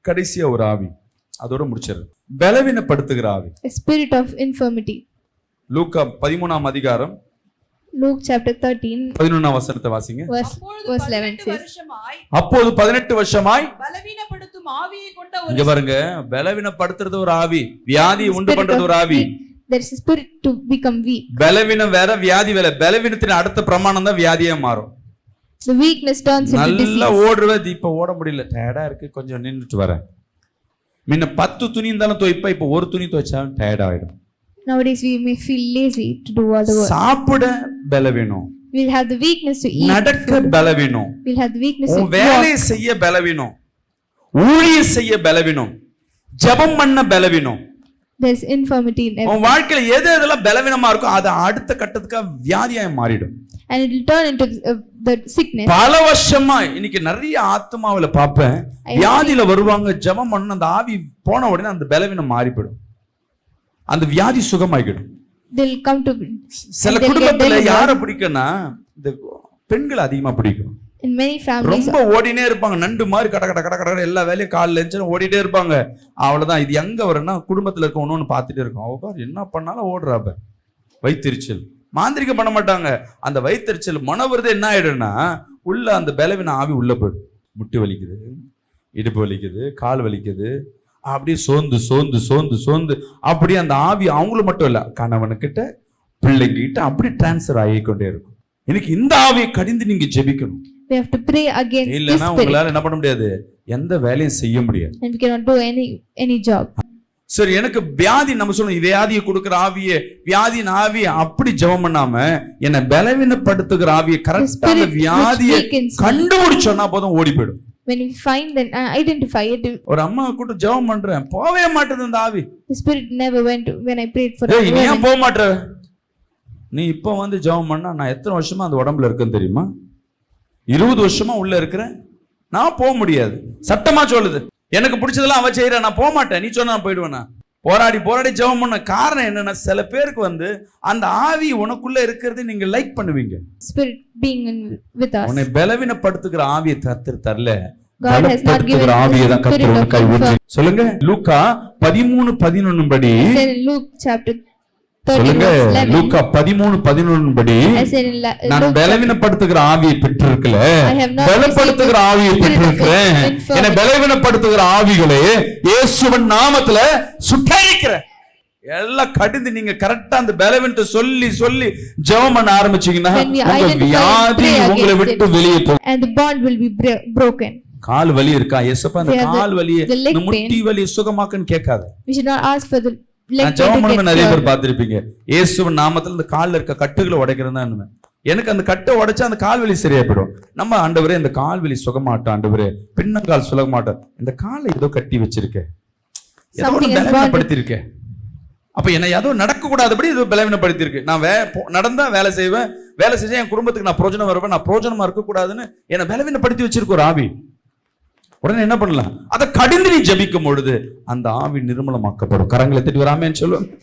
கடைசியா ஒரு ஆவி, அதோட முடிச்சிரு. பலவீனப்படுத்துகிற ஆவி. A spirit of infirmity. லூக்கா 13ஆம் அதிகாரம் Luke chapter 13 11ஆம் வசனத்தை வாசிங்க. verse 11 says, அப்போது 18 வருஷமாய் பலவீனப்படுத்தும் ஆவியை கொண்ட இங்க பாருங்க, பலவீனப்படுத்துறது ஒரு ஆவி, வியாதியை உண்டு பண்றது ஒரு ஆவி. there is a spirit to become weak. பலவீனம் வேற, வியாதி வேற. பலவீனத்தின் அடுத்த பிரமாணம் தான் வியாதியா மாறும். The weakness turns into disease. நல்லா ஓடுறது, இப்ப ஓட முடியல, டயர்டா இருக்கு, கொஞ்சம் நின்னுட்டு வரேன். முன்ன 10 துணி இருந்தாலும் துவைப்பா, இப்ப ஒரு துணி துவைச்சா டயர்ட் ஆயிடும். Nowadays we may feel lazy to do all the work. சாப்பிட பலவீனம், We'll have the weakness to eat. நடக்க பலவீனம், We'll have the weakness to வேலை walk. செய்ய பலவீனம், ஊழியம் செய்ய பலவீனம், ஜெபம் பண்ண பலவீனம். There's infirmity in everything. உன் வாழ்க்கையில எது எதெல்லாம் பலவீனமா இருக்கோ அது அடுத்த கட்டத்துக்கு வியாதியாய் மாறிடும். And it will turn into the sickness. பல வருஷமா இன்னைக்கு நிறைய ஆத்மாவில பாப்பேன், வியாதியில வருவாங்க, ஜெபம் பண்ண அந்த ஆவி போன உடனே அந்த பலவீனம் மாறிப்படும், அந்த வியாதி சுகமாகிடும். They'll come to சில குடும்பத்துல யார பிடிக்கும்னா இந்த பெண்கள் அதிகமா பிடிக்கும். in many families. ரொம்ப ஓடினே இருப்பாங்க, நண்டு மாதிரி கட கட கட கட எல்லா வேலையும் காலில் எழுந்து ஓடிட்டே இருப்பாங்க. அவ்வளவுதான். இது எங்க வரும்னா குடும்பத்துல இருக்க ஒண்ணு பார்த்துட்டே இருக்கும். அவ பாரு என்ன பண்ணாலும் ஓடுறாப்ப. வயிற்றுச்சல், மாந்திரிகம் பண்ண மாட்டாங்க. அந்த வயிற்றுச்சல் மனவருது என்ன ஆயிடும்னா உள்ள அந்த பலவீன ஆவி உள்ள போயிடும். முட்டி வலிக்குது, இடுப்பு வலிக்குது, கால் வலிக்குது, அப்படியே சோர்ந்து சோர்ந்து சோர்ந்து சோர்ந்து அப்படியே அந்த ஆவி அவங்கள மட்டும் இல்ல, கணவனுக்கிட்ட பிள்ளைங்கிட்ட அப்படி டிரான்ஸ்ஃபர் ஆகிக்கொண்டே இருக்கும். இன்னைக்கு இந்த ஆவியை கடிந்து நீங்க ஜெபிக்கணும். We have to pray against this இல்லைன்னா spirit. உங்களால என்ன பண்ண முடியாது, எந்த வேலையும் செய்ய முடியாது. And we cannot do any job. சரி, எனக்கு வியாதி, நம்ம சொல்லணும் வியாதியை கொடுக்குற ஆவியே, வியாதியின் ஆவியை அப்படி ஜெபம் பண்ணாம என்ன பலவீனப்படுத்துகிற ஆவியை கரெக்டான வியாதியை கண்டுபிடிச்சோன்னா போதும் ஓடி போயிடும். When we find and identify it, ஒரு அம்மா கூட்டு ஜெபம் பண்றேன், போவே மாட்டேது அந்த ஆவி. the spirit never went when I prayed for ஏய், நீ ஏன் woman. போக மாட்டே? நீ இப்ப வந்து ஜெபம் பண்ணா நான் எத்தனை வருஷமா அந்த உடம்புல இருக்கேன்னு தெரியுமா? 20 வருஷமா உள்ள இருக்கிறேன், நான் போக முடியாது. சட்டமா சொல்லுது, எனக்கு பிடிச்சதெல்லாம் அவ செய்யற, நான் போக மாட்டேன். நீ சொன்னா நான் போயிடுவேனா? போராடி போராடி ஜெபம் பண்ண காரணம் என்னன்னா, சில பேருக்கு வந்து அந்த ஆவி உனக்குள்ள இருக்கிறது நீங்க லைக் பண்ணுவீங்க. Spirit being with us. உன்னை பலவீனப்படுத்துகிற ஆவியை கர்த்தர் தரல, God has not given ஆவியை தான் the spirit கர்த்தர் of உனக்கு ஊற்றி. சொல்லுங்க, லூக்கா 13:11 படி said in Luke chapter 13 சொல்லுங்க, verse 11. லூக்கா 13:11 படி I said in நான் Luke பலவீனப்படுத்துகிற ஆவியை பெற்றிருக்கல, I have not பலப்படுத்துகிற received the ஆவியை spirit of பெற்றிருக்கிறேன். infirmity. என்னை பலவீனப்படுத்துகிற ஆவிகளே இயேசுவின் நாமத்துல சுட்டரிக்கிறேன். எல்லாம் கடிந்து நீங்க கரெக்டா அந்த பலவீனத்தை சொல்லி சொல்லி ஜெபம் பண்ண ஆரம்பிச்சீங்கன்னா When we உங்க identify and வியாதி pray உங்களை against விட்டு it, வெளியே போகும். and the bond will be broken. கால் வலி இருக்கா? ஏசப்பா அந்த We have கால் வலியை, the leg இந்த முட்டி வலியை சுகமாக்குன்னு கேட்காது. We should not ask for the leg நான் pain ஜெபம் to பண்ணும்போது get நிறைய பேர் cured. பார்த்திருப்பீங்க, இயேசுவின் நாமத்துல இந்த கால்ல இருக்க கட்டுகளை உடைக்கிறது தான். எனக்கு அந்த கட்டை உடைச்சா அந்த கால் வலி சரியா போயிடும். நம்ம ஆண்டவரே இந்த கால் வலி சுகமாட்டோம், ஆண்டவரே பின்னங்கால் சுகமாட்டோம், இந்த காலை ஏதோ கட்டி வச்சிருக்கேன், ஏதோ Something is பலவீனப்படுத்திருக்கேன். அப்ப என்ன ஏதோ நடக்க கூடாதபடி ஏதோ பலவீனப்படுத்திருக்கு. நான் நடந்தா வேலை செய்வேன், வேலை செஞ்சா என் குடும்பத்துக்கு நான் பிரோஜனம் வருவேன், நான் பிரோஜனமா இருக்க கூடாதுன்னு என்ன பலவீனப்படுத்தி வச்சிருக்க ஒரு ஆவி. உடனே என்ன பண்ணலாம்? அதை கடிந்து நீ ஜெபிக்கும் பொழுது அந்த ஆவி நிர்மலமாக்கப்படும். கரங்களை தட்டி வராமேன்னு சொல்லுவேன்.